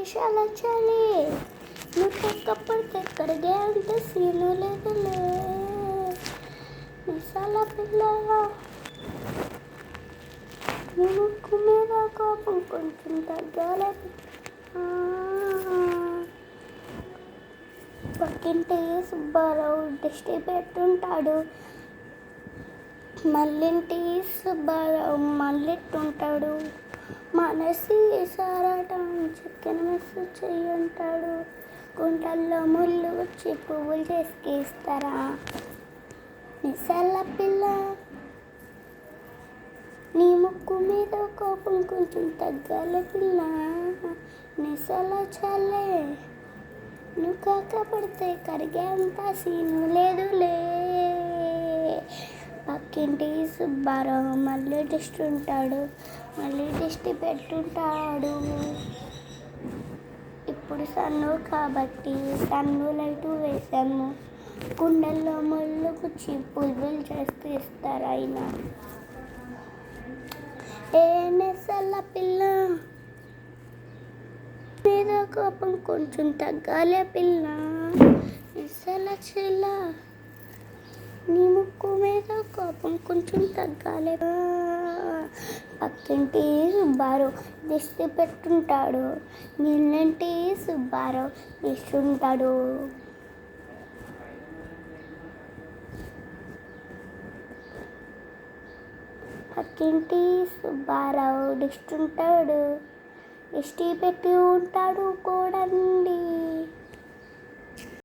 నిశాల చలి నువ్వు కప్పడితే కరిగే అంత సీను లేదులే నిశాల పిల్ల నీ ముక్కు మీద కోపం కొంచెం తగ్గాలి పక్కింటి సుబ్బారావు దిష్టి పెట్టుంటాడు మళ్ళింటి సుబ్బారావు మళ్ళెట్టుంటాడు మనసి సారాటం చికెన్ మిస్ చెయ్యంటాడు గుంటల్లో ముళ్ళు వచ్చి పువ్వులు చేసుకేస్తారా నిశాల పిల్ల నీ ముక్కు మీద కోపం కొంచెం తగ్గాలి పిల్ల నిశాల చాలే నువ్వు కాకపడితే కరిగే అంత సీను లేదులే పక్కింటి సుబ్బారావు మళ్ళీ దిష్టి ఉంటాడు మళ్ళీ దిష్టి పెట్టుంటాడు ఇప్పుడు సన్ను కాబట్టి సన్ను లైటు వేసాము కుండల్లో ముళ్ళు కుచ్చి పువ్వులు చేస్తూ ఇస్తారు ఆయన ఏ నిశాల పిల్ల మీద కోపం కొంచెం తగ్గాలే పిల్ల నిశాల చెల్ల నీ ముక్కు మీద కోపం కొంచెం తగ్గాలి పక్కింటి సుబ్బారావు దిష్టి పెట్టుంటాడు నీళ్ళంటి సుబ్బారావు దిష్టి ఉంటాడు పక్కింటి సుబ్బారావు దిష్టి ఉంటాడు దిష్టి పెట్టి ఉంటాడు కూడండి